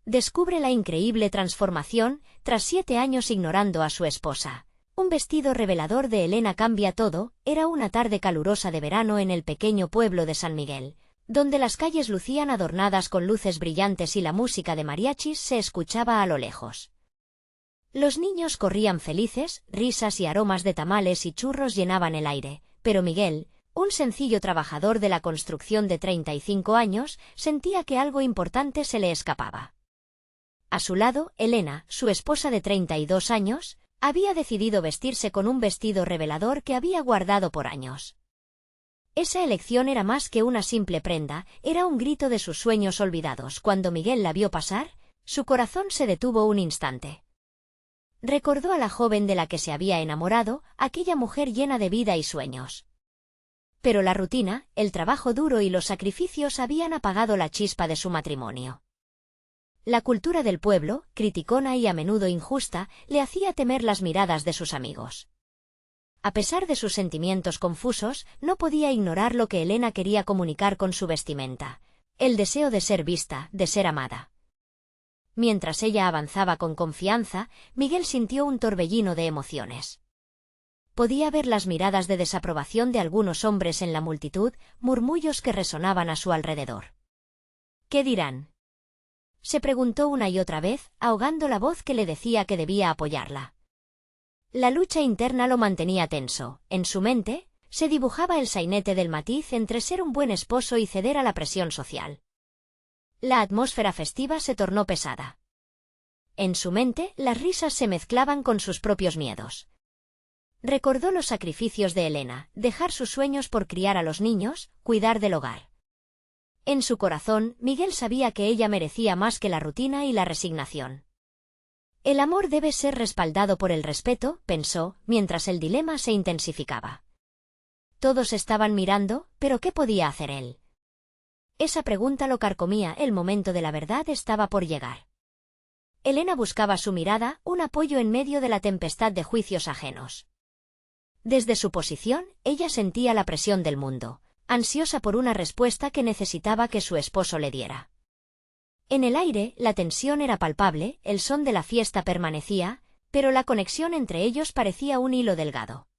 descubre la increíble transformación tras 7 años ignorando a su esposa. Un vestido revelador de Elena cambia todo. Era una tarde calurosa de verano en el pequeño pueblo de San Miguel, donde las calles lucían adornadas con luces brillantes y la música de mariachis se escuchaba a lo lejos. Los niños corrían felices, risas y aromas de tamales y churros llenaban el aire, pero Miguel, un sencillo trabajador de la construcción de 35 años, sentía que algo importante se le escapaba. A su lado, Elena, su esposa de 32 años, había decidido vestirse con un vestido revelador que había guardado por años. Esa elección era más que una simple prenda, era un grito de sus sueños olvidados. Cuando Miguel la vio pasar, su corazón se detuvo un instante. Recordó a la joven de la que se había enamorado, aquella mujer llena de vida y sueños. Pero la rutina, el trabajo duro y los sacrificios habían apagado la chispa de su matrimonio. La cultura del pueblo, criticona y a menudo injusta, le hacía temer las miradas de sus amigos. A pesar de sus sentimientos confusos, no podía ignorar lo que Elena quería comunicar con su vestimenta: el deseo de ser vista, de ser amada. Mientras ella avanzaba con confianza, Miguel sintió un torbellino de emociones. Podía ver las miradas de desaprobación de algunos hombres en la multitud, murmullos que resonaban a su alrededor. ¿Qué dirán?, se preguntó una y otra vez, ahogando la voz que le decía que debía apoyarla. La lucha interna lo mantenía tenso. En su mente, se dibujaba el sainete del matiz entre ser un buen esposo y ceder a la presión social. La atmósfera festiva se tornó pesada. En su mente, las risas se mezclaban con sus propios miedos. Recordó los sacrificios de Elena: dejar sus sueños por criar a los niños, cuidar del hogar. En su corazón, Miguel sabía que ella merecía más que la rutina y la resignación. El amor debe ser respaldado por el respeto, pensó, mientras el dilema se intensificaba. Todos estaban mirando, pero ¿qué podía hacer él? Esa pregunta lo carcomía. El momento de la verdad estaba por llegar. Elena buscaba su mirada, un apoyo en medio de la tempestad de juicios ajenos. Desde su posición, ella sentía la presión del mundo, ansiosa por una respuesta que necesitaba que su esposo le diera. En el aire, la tensión era palpable, el son de la fiesta permanecía, pero la conexión entre ellos parecía un hilo delgado.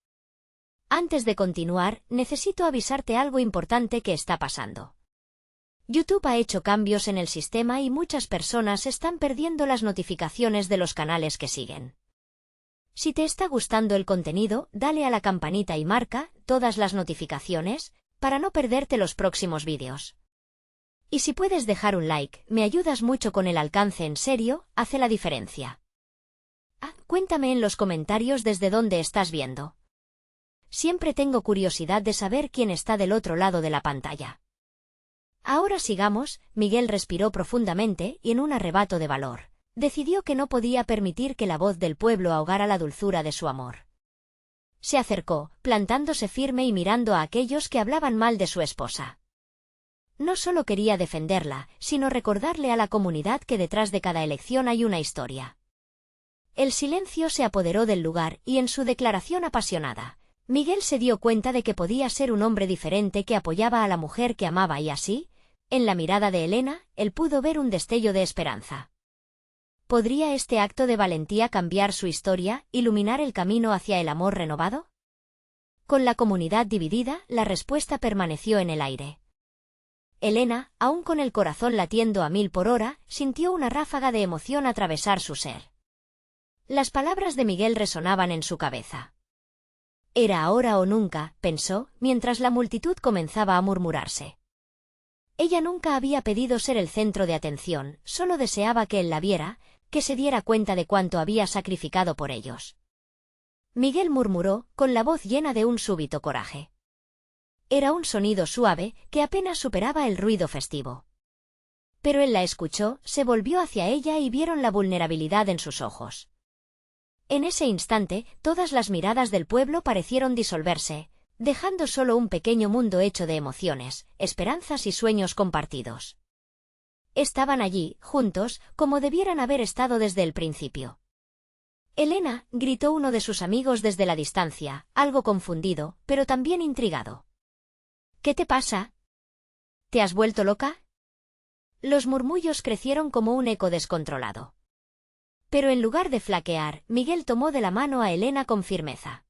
Antes de continuar, necesito avisarte algo importante que está pasando. YouTube ha hecho cambios en el sistema y muchas personas están perdiendo las notificaciones de los canales que siguen. Si te está gustando el contenido, dale a la campanita y marca todas las notificaciones, para no perderte los próximos vídeos. Y si puedes dejar un like, me ayudas mucho con el alcance. En serio, hace la diferencia. Cuéntame en los comentarios desde dónde estás viendo. Siempre tengo curiosidad de saber quién está del otro lado de la pantalla. Ahora sigamos. Miguel respiró profundamente y en un arrebato de valor, decidió que no podía permitir que la voz del pueblo ahogara la dulzura de su amor. Se acercó, plantándose firme y mirando a aquellos que hablaban mal de su esposa. No solo quería defenderla, sino recordarle a la comunidad que detrás de cada elección hay una historia. El silencio se apoderó del lugar y en su declaración apasionada, Miguel se dio cuenta de que podía ser un hombre diferente que apoyaba a la mujer que amaba y así, en la mirada de Elena, él pudo ver un destello de esperanza. ¿Podría este acto de valentía cambiar su historia, iluminar el camino hacia el amor renovado? Con la comunidad dividida, la respuesta permaneció en el aire. Elena, aún con el corazón latiendo a 1000 por hora, sintió una ráfaga de emoción atravesar su ser. Las palabras de Miguel resonaban en su cabeza. Era ahora o nunca, pensó, mientras la multitud comenzaba a murmurarse. Ella nunca había pedido ser el centro de atención, solo deseaba que él la viera, que se diera cuenta de cuánto había sacrificado por ellos. Miguel murmuró, con la voz llena de un súbito coraje. Era un sonido suave, que apenas superaba el ruido festivo. Pero él la escuchó, se volvió hacia ella y vieron la vulnerabilidad en sus ojos. En ese instante, todas las miradas del pueblo parecieron disolverse, dejando solo un pequeño mundo hecho de emociones, esperanzas y sueños compartidos. Estaban allí, juntos, como debieran haber estado desde el principio. Elena, gritó uno de sus amigos desde la distancia, algo confundido, pero también intrigado. ¿Qué te pasa? ¿Te has vuelto loca? Los murmullos crecieron como un eco descontrolado. Pero en lugar de flaquear, Miguel tomó de la mano a Elena con firmeza.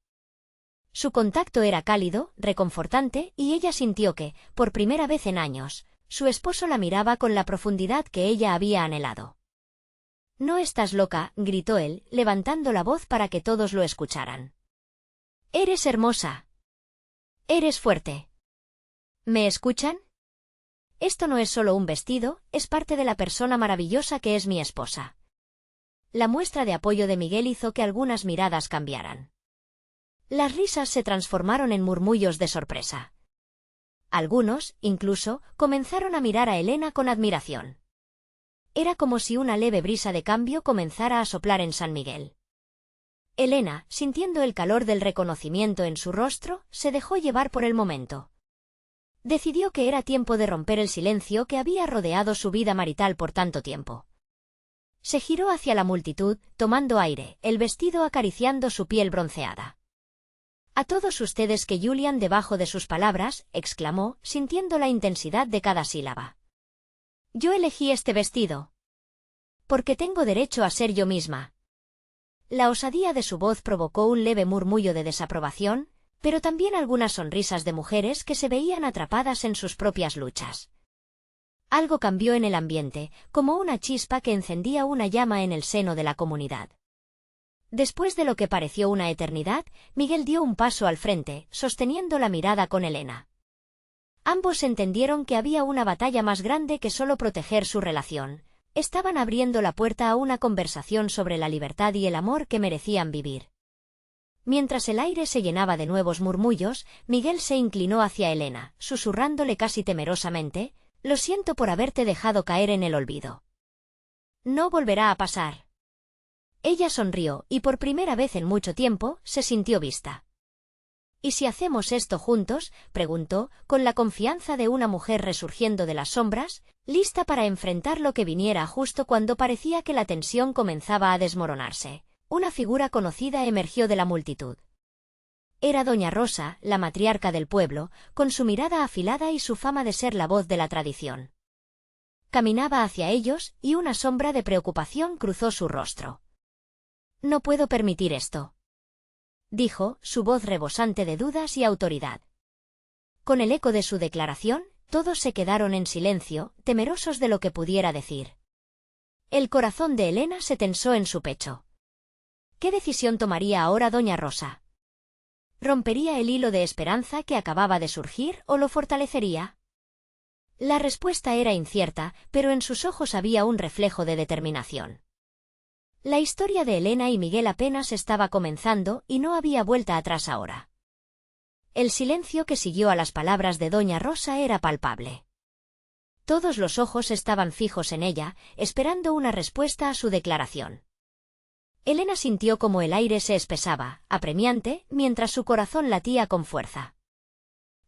Su contacto era cálido, reconfortante, y ella sintió que, por primera vez en años, su esposo la miraba con la profundidad que ella había anhelado. «No estás loca», gritó él, levantando la voz para que todos lo escucharan. «Eres hermosa. Eres fuerte. ¿Me escuchan? Esto no es solo un vestido, es parte de la persona maravillosa que es mi esposa». La muestra de apoyo de Miguel hizo que algunas miradas cambiaran. Las risas se transformaron en murmullos de sorpresa. Algunos, incluso, comenzaron a mirar a Elena con admiración. Era como si una leve brisa de cambio comenzara a soplar en San Miguel. Elena, sintiendo el calor del reconocimiento en su rostro, se dejó llevar por el momento. Decidió que era tiempo de romper el silencio que había rodeado su vida marital por tanto tiempo. Se giró hacia la multitud, tomando aire, el vestido acariciando su piel bronceada. «A todos ustedes que Julian debajo de sus palabras», exclamó, sintiendo la intensidad de cada sílaba. «Yo elegí este vestido. Porque tengo derecho a ser yo misma». La osadía de su voz provocó un leve murmullo de desaprobación, pero también algunas sonrisas de mujeres que se veían atrapadas en sus propias luchas. Algo cambió en el ambiente, como una chispa que encendía una llama en el seno de la comunidad. Después de lo que pareció una eternidad, Miguel dio un paso al frente, sosteniendo la mirada con Elena. Ambos entendieron que había una batalla más grande que solo proteger su relación. Estaban abriendo la puerta a una conversación sobre la libertad y el amor que merecían vivir. Mientras el aire se llenaba de nuevos murmullos, Miguel se inclinó hacia Elena, susurrándole casi temerosamente: «Lo siento por haberte dejado caer en el olvido. No volverá a pasar». Ella sonrió, y por primera vez en mucho tiempo, se sintió vista. «¿Y si hacemos esto juntos?», preguntó, con la confianza de una mujer resurgiendo de las sombras, lista para enfrentar lo que viniera justo cuando parecía que la tensión comenzaba a desmoronarse. Una figura conocida emergió de la multitud. Era doña Rosa, la matriarca del pueblo, con su mirada afilada y su fama de ser la voz de la tradición. Caminaba hacia ellos, y una sombra de preocupación cruzó su rostro. «No puedo permitir esto», dijo, su voz rebosante de dudas y autoridad. Con el eco de su declaración, todos se quedaron en silencio, temerosos de lo que pudiera decir. El corazón de Elena se tensó en su pecho. ¿Qué decisión tomaría ahora doña Rosa? ¿Rompería el hilo de esperanza que acababa de surgir o lo fortalecería? La respuesta era incierta, pero en sus ojos había un reflejo de determinación. La historia de Elena y Miguel apenas estaba comenzando y no había vuelta atrás ahora. El silencio que siguió a las palabras de doña Rosa era palpable. Todos los ojos estaban fijos en ella, esperando una respuesta a su declaración. Elena sintió como el aire se espesaba, apremiante, mientras su corazón latía con fuerza.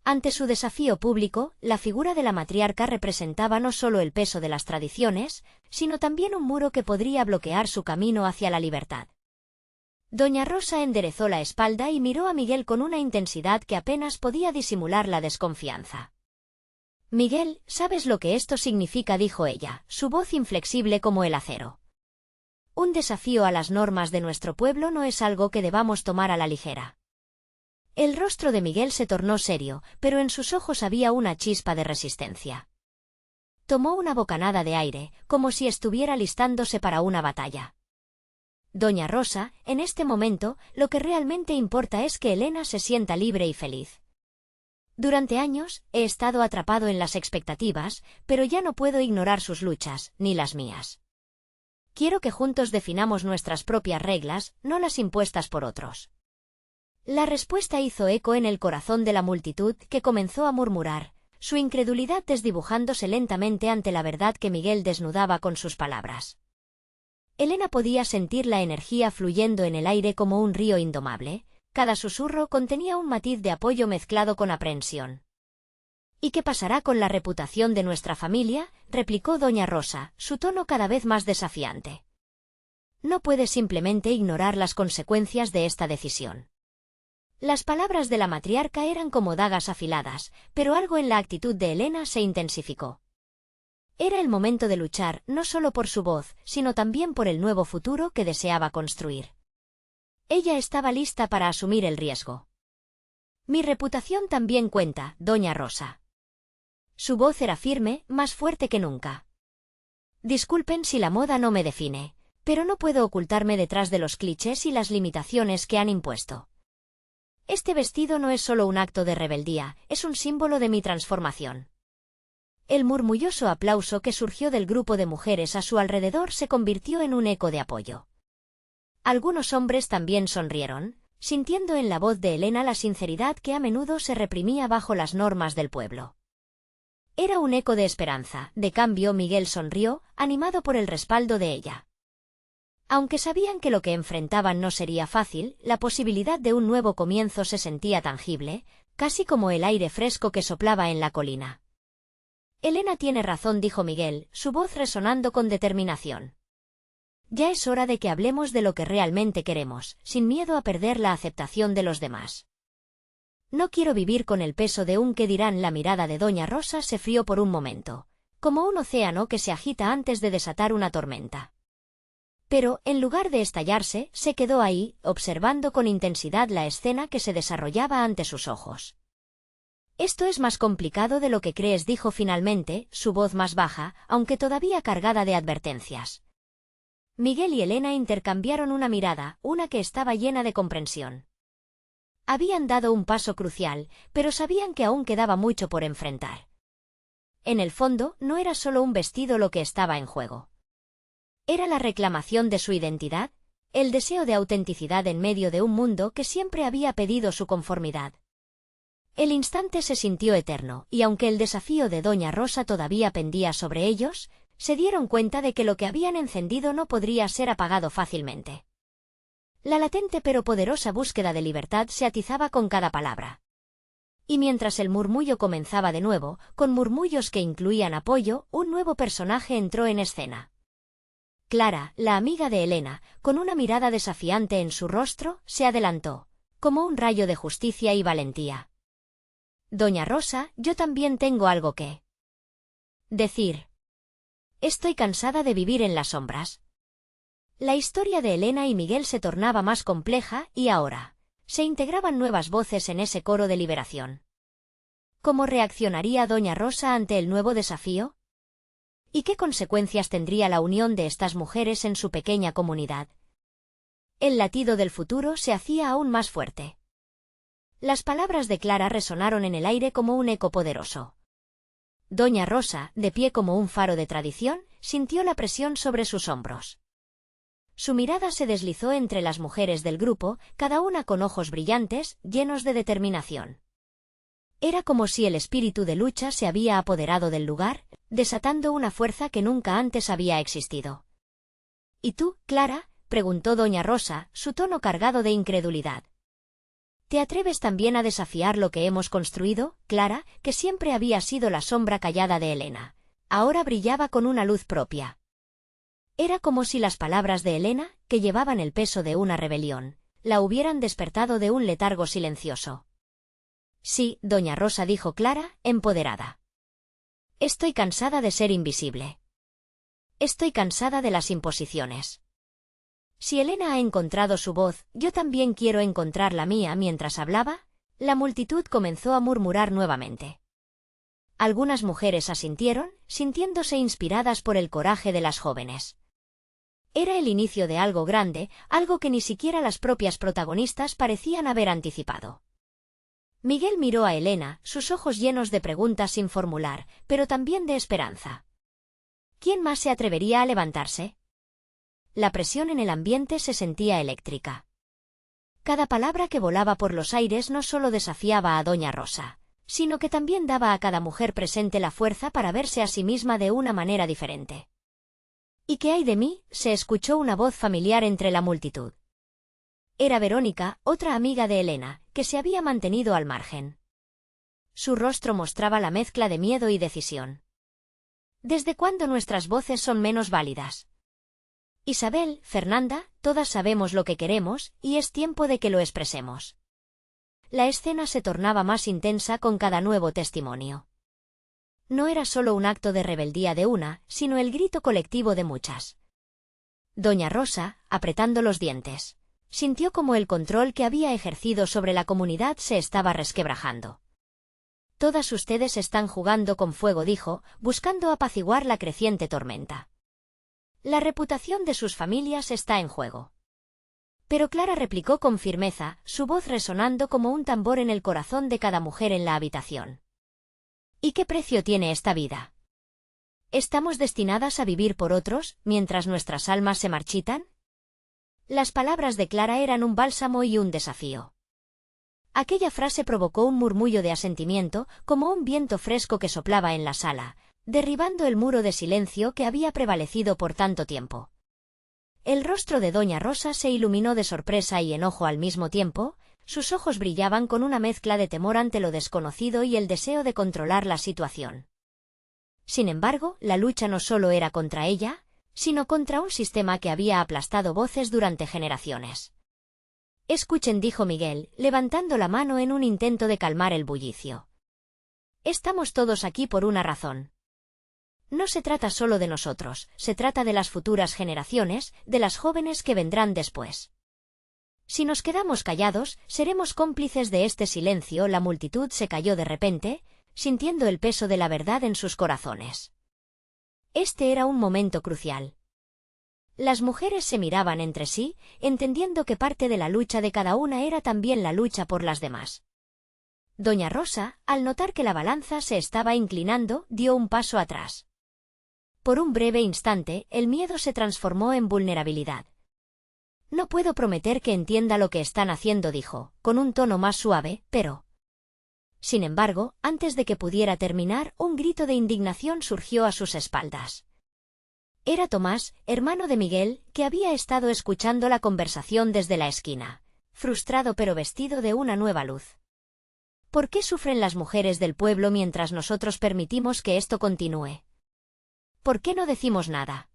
Ante su desafío público, la figura de la matriarca representaba no solo el peso de las tradiciones, sino también un muro que podría bloquear su camino hacia la libertad. Doña Rosa enderezó la espalda y miró a Miguel con una intensidad que apenas podía disimular la desconfianza. «Miguel, ¿sabes lo que esto significa?», dijo ella, su voz inflexible como el acero. «Un desafío a las normas de nuestro pueblo no es algo que debamos tomar a la ligera». El rostro de Miguel se tornó serio, pero en sus ojos había una chispa de resistencia. Tomó una bocanada de aire, como si estuviera listándose para una batalla. «Doña Rosa, en este momento, lo que realmente importa es que Elena se sienta libre y feliz. Durante años, he estado atrapado en las expectativas, pero ya no puedo ignorar sus luchas, ni las mías. Quiero que juntos definamos nuestras propias reglas, no las impuestas por otros». La respuesta hizo eco en el corazón de la multitud, que comenzó a murmurar, su incredulidad desdibujándose lentamente ante la verdad que Miguel desnudaba con sus palabras. Elena podía sentir la energía fluyendo en el aire como un río indomable. Cada susurro contenía un matiz de apoyo mezclado con aprehensión. «¿Y qué pasará con la reputación de nuestra familia?», replicó doña Rosa, su tono cada vez más desafiante. «No puedes simplemente ignorar las consecuencias de esta decisión». Las palabras de la matriarca eran como dagas afiladas, pero algo en la actitud de Elena se intensificó. Era el momento de luchar, no solo por su voz, sino también por el nuevo futuro que deseaba construir. Ella estaba lista para asumir el riesgo. Mi reputación también cuenta, doña Rosa. Su voz era firme, más fuerte que nunca. Disculpen si la moda no me define, pero no puedo ocultarme detrás de los clichés y las limitaciones que han impuesto. Este vestido no es solo un acto de rebeldía, es un símbolo de mi transformación. El murmulloso aplauso que surgió del grupo de mujeres a su alrededor se convirtió en un eco de apoyo. Algunos hombres también sonrieron, sintiendo en la voz de Elena la sinceridad que a menudo se reprimía bajo las normas del pueblo. Era un eco de esperanza. De cambio, Miguel sonrió, animado por el respaldo de ella. Aunque sabían que lo que enfrentaban no sería fácil, la posibilidad de un nuevo comienzo se sentía tangible, casi como el aire fresco que soplaba en la colina. Elena tiene razón, dijo Miguel, su voz resonando con determinación. Ya es hora de que hablemos de lo que realmente queremos, sin miedo a perder la aceptación de los demás. No quiero vivir con el peso de un qué dirán. La mirada de doña Rosa se frió por un momento, como un océano que se agita antes de desatar una tormenta. Pero, en lugar de estallarse, se quedó ahí, observando con intensidad la escena que se desarrollaba ante sus ojos. Esto es más complicado de lo que crees, dijo finalmente, su voz más baja, aunque todavía cargada de advertencias. Miguel y Elena intercambiaron una mirada, una que estaba llena de comprensión. Habían dado un paso crucial, pero sabían que aún quedaba mucho por enfrentar. En el fondo, no era solo un vestido lo que estaba en juego. Era la reclamación de su identidad, el deseo de autenticidad en medio de un mundo que siempre había pedido su conformidad. El instante se sintió eterno, y aunque el desafío de doña Rosa todavía pendía sobre ellos, se dieron cuenta de que lo que habían encendido no podría ser apagado fácilmente. La latente pero poderosa búsqueda de libertad se atizaba con cada palabra. Y mientras el murmullo comenzaba de nuevo, con murmullos que incluían apoyo, un nuevo personaje entró en escena. Clara, la amiga de Elena, con una mirada desafiante en su rostro, se adelantó, como un rayo de justicia y valentía. Doña Rosa, yo también tengo algo que decir. Estoy cansada de vivir en las sombras. La historia de Elena y Miguel se tornaba más compleja y ahora se integraban nuevas voces en ese coro de liberación. ¿Cómo reaccionaría doña Rosa ante el nuevo desafío? ¿Y qué consecuencias tendría la unión de estas mujeres en su pequeña comunidad? El latido del futuro se hacía aún más fuerte. Las palabras de Clara resonaron en el aire como un eco poderoso. Doña Rosa, de pie como un faro de tradición, sintió la presión sobre sus hombros. Su mirada se deslizó entre las mujeres del grupo, cada una con ojos brillantes, llenos de determinación. Era como si el espíritu de lucha se había apoderado del lugar, desatando una fuerza que nunca antes había existido. ¿Y tú, Clara?, preguntó doña Rosa, su tono cargado de incredulidad. ¿Te atreves también a desafiar lo que hemos construido? Clara, que siempre había sido la sombra callada de Elena, ahora brillaba con una luz propia. Era como si las palabras de Elena, que llevaban el peso de una rebelión, la hubieran despertado de un letargo silencioso. Sí, doña Rosa, dijo Clara, empoderada. Estoy cansada de ser invisible. Estoy cansada de las imposiciones. Si Elena ha encontrado su voz, yo también quiero encontrar la mía. Mientras hablaba, la multitud comenzó a murmurar nuevamente. Algunas mujeres asintieron, sintiéndose inspiradas por el coraje de las jóvenes. Era el inicio de algo grande, algo que ni siquiera las propias protagonistas parecían haber anticipado. Miguel miró a Elena, sus ojos llenos de preguntas sin formular, pero también de esperanza. ¿Quién más se atrevería a levantarse? La presión en el ambiente se sentía eléctrica. Cada palabra que volaba por los aires no solo desafiaba a doña Rosa, sino que también daba a cada mujer presente la fuerza para verse a sí misma de una manera diferente. ¿Y qué hay de mí?, se escuchó una voz familiar entre la multitud. Era Verónica, otra amiga de Elena, que se había mantenido al margen. Su rostro mostraba la mezcla de miedo y decisión. ¿Desde cuándo nuestras voces son menos válidas? Isabel, Fernanda, todas sabemos lo que queremos, y es tiempo de que lo expresemos. La escena se tornaba más intensa con cada nuevo testimonio. No era solo un acto de rebeldía de una, sino el grito colectivo de muchas. Doña Rosa, apretando los dientes, sintió como el control que había ejercido sobre la comunidad se estaba resquebrajando. Todas ustedes están jugando con fuego, dijo, buscando apaciguar la creciente tormenta. La reputación de sus familias está en juego. Pero Clara replicó con firmeza, su voz resonando como un tambor en el corazón de cada mujer en la habitación. ¿Y qué precio tiene esta vida? ¿Estamos destinadas a vivir por otros, mientras nuestras almas se marchitan? Las palabras de Clara eran un bálsamo y un desafío. Aquella frase provocó un murmullo de asentimiento, como un viento fresco que soplaba en la sala, derribando el muro de silencio que había prevalecido por tanto tiempo. El rostro de Doña Rosa se iluminó de sorpresa y enojo al mismo tiempo, sus ojos brillaban con una mezcla de temor ante lo desconocido y el deseo de controlar la situación. Sin embargo, la lucha no solo era contra ella, sino contra un sistema que había aplastado voces durante generaciones. Escuchen, dijo Miguel, levantando la mano en un intento de calmar el bullicio. Estamos todos aquí por una razón. No se trata solo de nosotros, se trata de las futuras generaciones, de las jóvenes que vendrán después. Si nos quedamos callados, seremos cómplices de este silencio. La multitud se calló de repente, sintiendo el peso de la verdad en sus corazones. Este era un momento crucial. Las mujeres se miraban entre sí, entendiendo que parte de la lucha de cada una era también la lucha por las demás. Doña Rosa, al notar que la balanza se estaba inclinando, dio un paso atrás. Por un breve instante, el miedo se transformó en vulnerabilidad. No puedo prometer que entienda lo que están haciendo, dijo, con un tono más suave, pero... Sin embargo, antes de que pudiera terminar, un grito de indignación surgió a sus espaldas. Era Tomás, hermano de Miguel, que había estado escuchando la conversación desde la esquina, frustrado pero vestido de una nueva luz. ¿Por qué sufren las mujeres del pueblo mientras nosotros permitimos que esto continúe? ¿Por qué no decimos nada?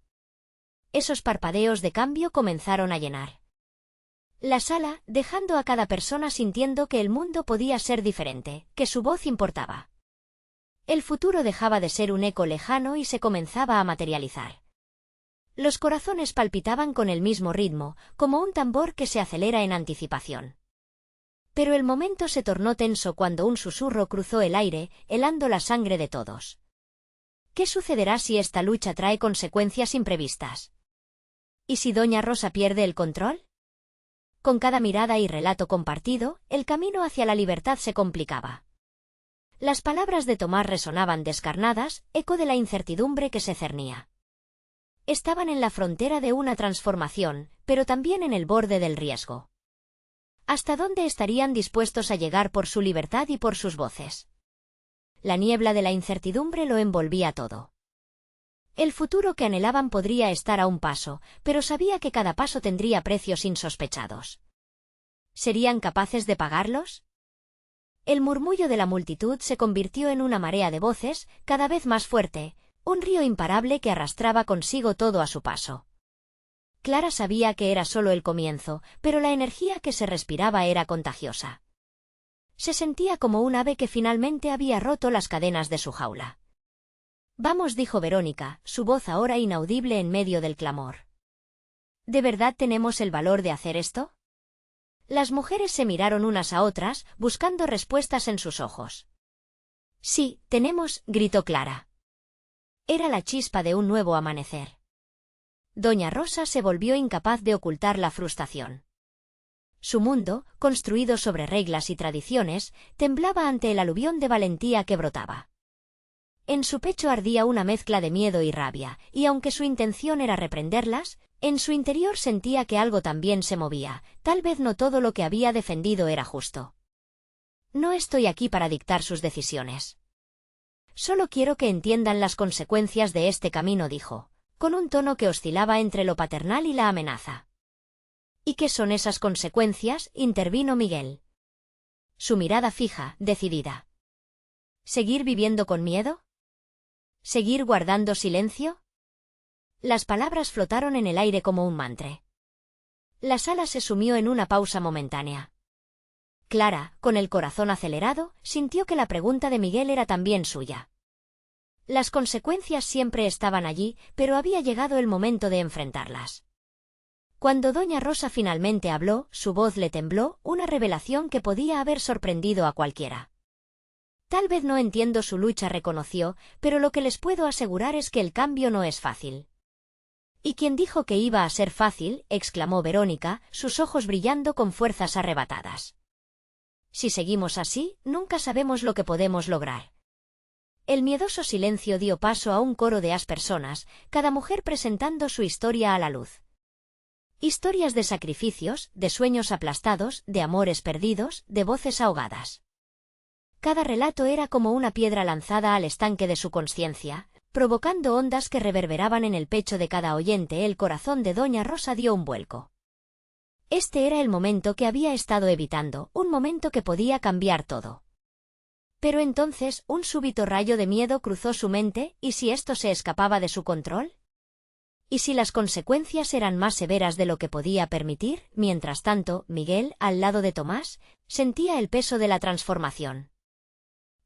Esos parpadeos de cambio comenzaron a llenar la sala, dejando a cada persona sintiendo que el mundo podía ser diferente, que su voz importaba. El futuro dejaba de ser un eco lejano y se comenzaba a materializar. Los corazones palpitaban con el mismo ritmo, como un tambor que se acelera en anticipación. Pero el momento se tornó tenso cuando un susurro cruzó el aire, helando la sangre de todos. ¿Qué sucederá si esta lucha trae consecuencias imprevistas? ¿Y si Doña Rosa pierde el control? Con cada mirada y relato compartido, el camino hacia la libertad se complicaba. Las palabras de Tomás resonaban descarnadas, eco de la incertidumbre que se cernía. Estaban en la frontera de una transformación, pero también en el borde del riesgo. ¿Hasta dónde estarían dispuestos a llegar por su libertad y por sus voces? La niebla de la incertidumbre lo envolvía todo. El futuro que anhelaban podría estar a un paso, pero sabía que cada paso tendría precios insospechados. ¿Serían capaces de pagarlos? El murmullo de la multitud se convirtió en una marea de voces, cada vez más fuerte, un río imparable que arrastraba consigo todo a su paso. Clara sabía que era solo el comienzo, pero la energía que se respiraba era contagiosa. Se sentía como un ave que finalmente había roto las cadenas de su jaula. Vamos, dijo Verónica, su voz ahora inaudible en medio del clamor. ¿De verdad tenemos el valor de hacer esto? Las mujeres se miraron unas a otras, buscando respuestas en sus ojos. Sí, tenemos, gritó Clara. Era la chispa de un nuevo amanecer. Doña Rosa se volvió incapaz de ocultar la frustración. Su mundo, construido sobre reglas y tradiciones, temblaba ante el aluvión de valentía que brotaba. En su pecho ardía una mezcla de miedo y rabia, y aunque su intención era reprenderlas, en su interior sentía que algo también se movía, tal vez no todo lo que había defendido era justo. No estoy aquí para dictar sus decisiones. Solo quiero que entiendan las consecuencias de este camino, dijo, con un tono que oscilaba entre lo paternal y la amenaza. ¿Y qué son esas consecuencias?, intervino Miguel. Su mirada fija, decidida. ¿Seguir viviendo con miedo? ¿Seguir guardando silencio? Las palabras flotaron en el aire como un mantra. La sala se sumió en una pausa momentánea. Clara, con el corazón acelerado, sintió que la pregunta de Miguel era también suya. Las consecuencias siempre estaban allí, pero había llegado el momento de enfrentarlas. Cuando doña Rosa finalmente habló, su voz le tembló, una revelación que podía haber sorprendido a cualquiera. Tal vez no entiendo su lucha, reconoció, pero lo que les puedo asegurar es que el cambio no es fácil. ¿Y quién dijo que iba a ser fácil?, exclamó Verónica, sus ojos brillando con fuerzas arrebatadas. Si seguimos así, nunca sabemos lo que podemos lograr. El miedoso silencio dio paso a un coro de personas, cada mujer presentando su historia a la luz. Historias de sacrificios, de sueños aplastados, de amores perdidos, de voces ahogadas. Cada relato era como una piedra lanzada al estanque de su conciencia, provocando ondas que reverberaban en el pecho de cada oyente. El corazón de doña Rosa dio un vuelco. Este era el momento que había estado evitando, un momento que podía cambiar todo. Pero entonces, un súbito rayo de miedo cruzó su mente, ¿y si esto se escapaba de su control? ¿Y si las consecuencias eran más severas de lo que podía permitir? Mientras tanto, Miguel, al lado de Tomás, sentía el peso de la transformación.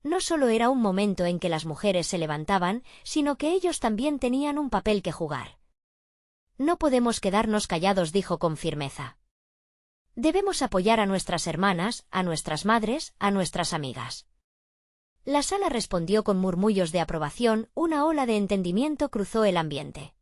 No solo era un momento en que las mujeres se levantaban, sino que ellos también tenían un papel que jugar. No podemos quedarnos callados, dijo con firmeza. Debemos apoyar a nuestras hermanas, a nuestras madres, a nuestras amigas. La sala respondió con murmullos de aprobación, una ola de entendimiento cruzó el ambiente.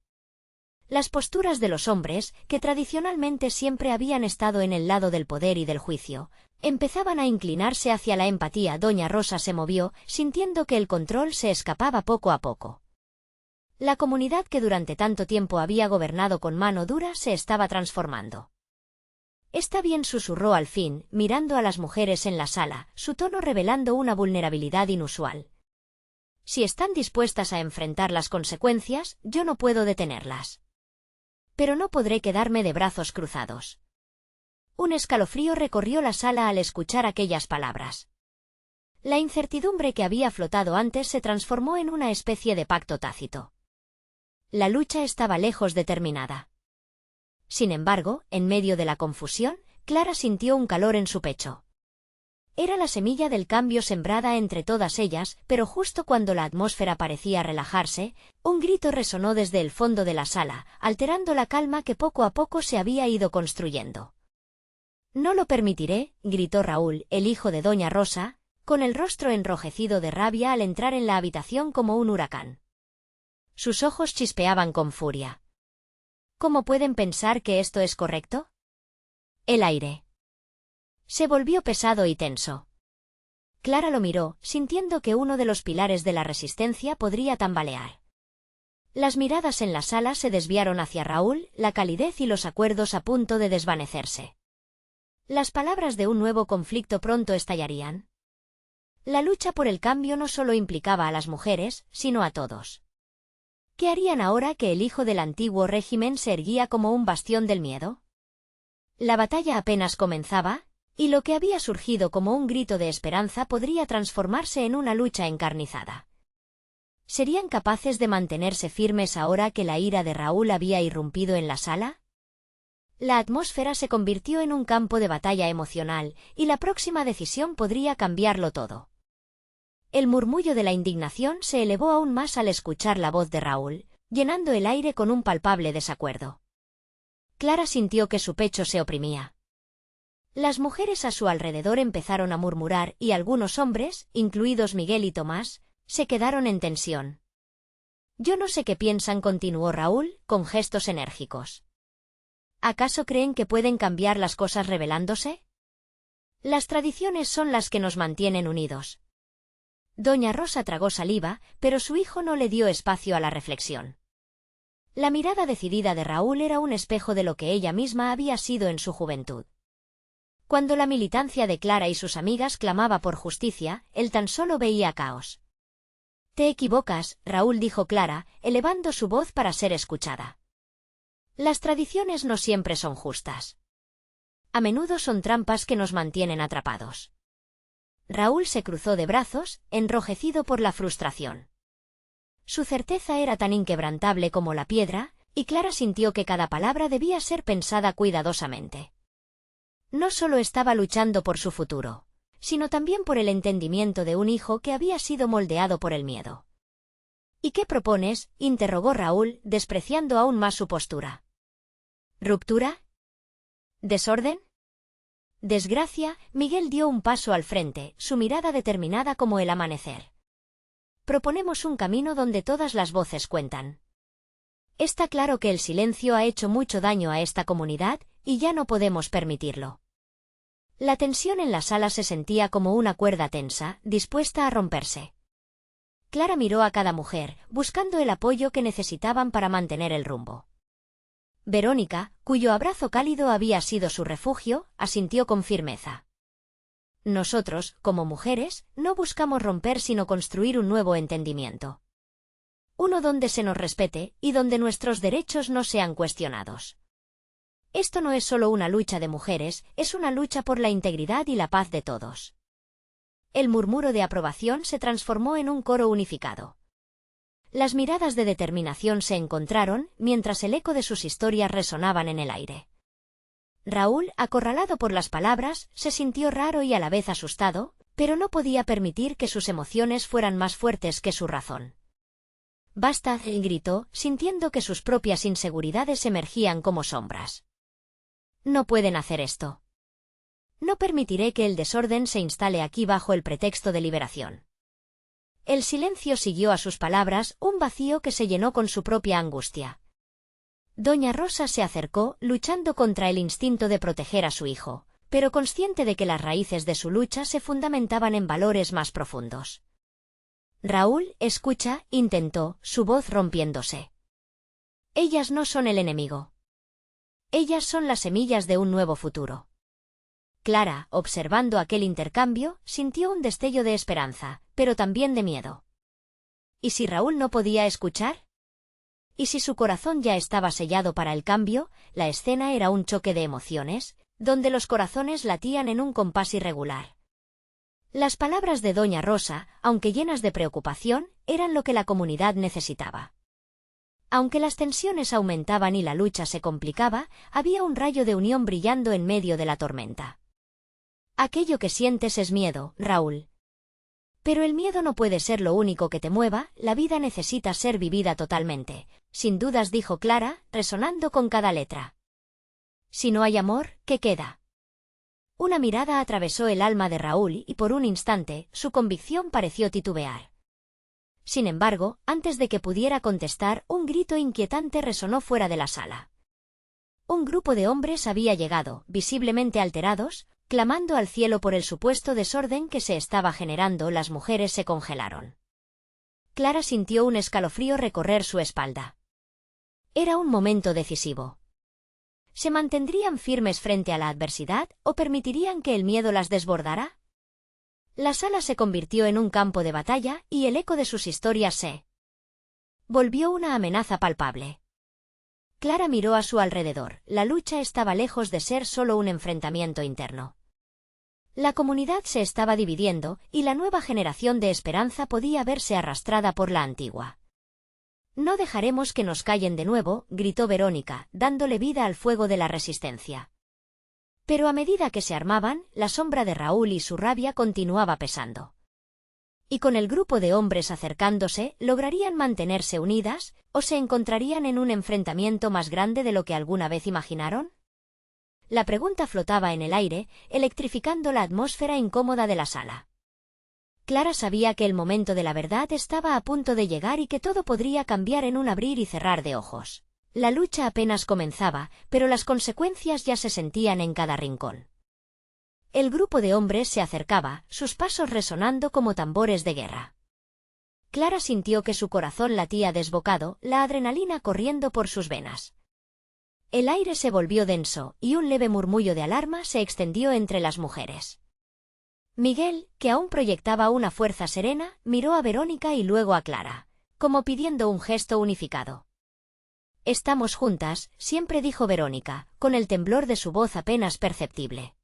Las posturas de los hombres, que tradicionalmente siempre habían estado en el lado del poder y del juicio, empezaban a inclinarse hacia la empatía. Doña Rosa se movió, sintiendo que el control se escapaba poco a poco. La comunidad que durante tanto tiempo había gobernado con mano dura se estaba transformando. Está bien, susurró al fin, mirando a las mujeres en la sala, su tono revelando una vulnerabilidad inusual. Si están dispuestas a enfrentar las consecuencias, yo no puedo detenerlas. Pero no podré quedarme de brazos cruzados. Un escalofrío recorrió la sala al escuchar aquellas palabras. La incertidumbre que había flotado antes se transformó en una especie de pacto tácito. La lucha estaba lejos de terminada. Sin embargo, en medio de la confusión, Clara sintió un calor en su pecho. Era la semilla del cambio sembrada entre todas ellas, pero justo cuando la atmósfera parecía relajarse, un grito resonó desde el fondo de la sala, alterando la calma que poco a poco se había ido construyendo. «No lo permitiré», gritó Raúl, el hijo de doña Rosa, con el rostro enrojecido de rabia al entrar en la habitación como un huracán. Sus ojos chispeaban con furia. ¿Cómo pueden pensar que esto es correcto? El aire se volvió pesado y tenso. Clara lo miró, sintiendo que uno de los pilares de la resistencia podría tambalear. Las miradas en la sala se desviaron hacia Raúl, la calidez y los acuerdos a punto de desvanecerse. Las palabras de un nuevo conflicto pronto estallarían. La lucha por el cambio no solo implicaba a las mujeres, sino a todos. ¿Qué harían ahora que el hijo del antiguo régimen se erguía como un bastión del miedo? La batalla apenas comenzaba, y lo que había surgido como un grito de esperanza podría transformarse en una lucha encarnizada. ¿Serían capaces de mantenerse firmes ahora que la ira de Raúl había irrumpido en la sala? La atmósfera se convirtió en un campo de batalla emocional, y la próxima decisión podría cambiarlo todo. El murmullo de la indignación se elevó aún más al escuchar la voz de Raúl, llenando el aire con un palpable desacuerdo. Clara sintió que su pecho se oprimía. Las mujeres a su alrededor empezaron a murmurar y algunos hombres, incluidos Miguel y Tomás, se quedaron en tensión. Yo no sé qué piensan, continuó Raúl, con gestos enérgicos. ¿Acaso creen que pueden cambiar las cosas rebelándose? Las tradiciones son las que nos mantienen unidos. Doña Rosa tragó saliva, pero su hijo no le dio espacio a la reflexión. La mirada decidida de Raúl era un espejo de lo que ella misma había sido en su juventud. Cuando la militancia de Clara y sus amigas clamaba por justicia, él tan solo veía caos. Te equivocas, Raúl, dijo Clara, elevando su voz para ser escuchada. Las tradiciones no siempre son justas. A menudo son trampas que nos mantienen atrapados. Raúl se cruzó de brazos, enrojecido por la frustración. Su certeza era tan inquebrantable como la piedra, y Clara sintió que cada palabra debía ser pensada cuidadosamente. No solo estaba luchando por su futuro, sino también por el entendimiento de un hijo que había sido moldeado por el miedo. ¿Y qué propones?, interrogó Raúl, despreciando aún más su postura. ¿Ruptura? ¿Desorden? Desgracia. Miguel dio un paso al frente, su mirada determinada como el amanecer. Proponemos un camino donde todas las voces cuentan. Está claro que el silencio ha hecho mucho daño a esta comunidad, y ya no podemos permitirlo. La tensión en la sala se sentía como una cuerda tensa, dispuesta a romperse. Clara miró a cada mujer, buscando el apoyo que necesitaban para mantener el rumbo. Verónica, cuyo abrazo cálido había sido su refugio, asintió con firmeza. Nosotros, como mujeres, no buscamos romper sino construir un nuevo entendimiento. Uno donde se nos respete y donde nuestros derechos no sean cuestionados. Esto no es solo una lucha de mujeres, es una lucha por la integridad y la paz de todos. El murmuro de aprobación se transformó en un coro unificado. Las miradas de determinación se encontraron, mientras el eco de sus historias resonaban en el aire. Raúl, acorralado por las palabras, se sintió raro y a la vez asustado, pero no podía permitir que sus emociones fueran más fuertes que su razón. «Basta», gritó, sintiendo que sus propias inseguridades emergían como sombras. «No pueden hacer esto. No permitiré que el desorden se instale aquí bajo el pretexto de liberación». El silencio siguió a sus palabras, un vacío que se llenó con su propia angustia. Doña Rosa se acercó, luchando contra el instinto de proteger a su hijo, pero consciente de que las raíces de su lucha se fundamentaban en valores más profundos. «Raúl, escucha», intentó, su voz rompiéndose. «Ellas no son el enemigo. Ellas son las semillas de un nuevo futuro». Clara, observando aquel intercambio, sintió un destello de esperanza, pero también de miedo. ¿Y si Raúl no podía escuchar? ¿Y si su corazón ya estaba sellado para el cambio? La escena era un choque de emociones, donde los corazones latían en un compás irregular. Las palabras de Doña Rosa, aunque llenas de preocupación, eran lo que la comunidad necesitaba. Aunque las tensiones aumentaban y la lucha se complicaba, había un rayo de unión brillando en medio de la tormenta. Aquello que sientes es miedo, Raúl. Pero el miedo no puede ser lo único que te mueva, la vida necesita ser vivida totalmente, sin dudas, dijo Clara, resonando con cada letra. Si no hay amor, ¿qué queda? Una mirada atravesó el alma de Raúl y por un instante, su convicción pareció titubear. Sin embargo, antes de que pudiera contestar, un grito inquietante resonó fuera de la sala. Un grupo de hombres había llegado, visiblemente alterados, clamando al cielo por el supuesto desorden que se estaba generando. Las mujeres se congelaron. Clara sintió un escalofrío recorrer su espalda. Era un momento decisivo. ¿Se mantendrían firmes frente a la adversidad o permitirían que el miedo las desbordara? La sala se convirtió en un campo de batalla y el eco de sus historias se volvió una amenaza palpable. Clara miró a su alrededor. La lucha estaba lejos de ser solo un enfrentamiento interno. La comunidad se estaba dividiendo, y la nueva generación de esperanza podía verse arrastrada por la antigua. «No dejaremos que nos callen de nuevo», gritó Verónica, dándole vida al fuego de la resistencia. Pero a medida que se armaban, la sombra de Raúl y su rabia continuaba pesando. ¿Y con el grupo de hombres acercándose, lograrían mantenerse unidas, o se encontrarían en un enfrentamiento más grande de lo que alguna vez imaginaron? La pregunta flotaba en el aire, electrificando la atmósfera incómoda de la sala. Clara sabía que el momento de la verdad estaba a punto de llegar y que todo podría cambiar en un abrir y cerrar de ojos. La lucha apenas comenzaba, pero las consecuencias ya se sentían en cada rincón. El grupo de hombres se acercaba, sus pasos resonando como tambores de guerra. Clara sintió que su corazón latía desbocado, la adrenalina corriendo por sus venas. El aire se volvió denso, y un leve murmullo de alarma se extendió entre las mujeres. Miguel, que aún proyectaba una fuerza serena, miró a Verónica y luego a Clara, como pidiendo un gesto unificado. «Estamos juntas», siempre dijo Verónica, con el temblor de su voz apenas perceptible.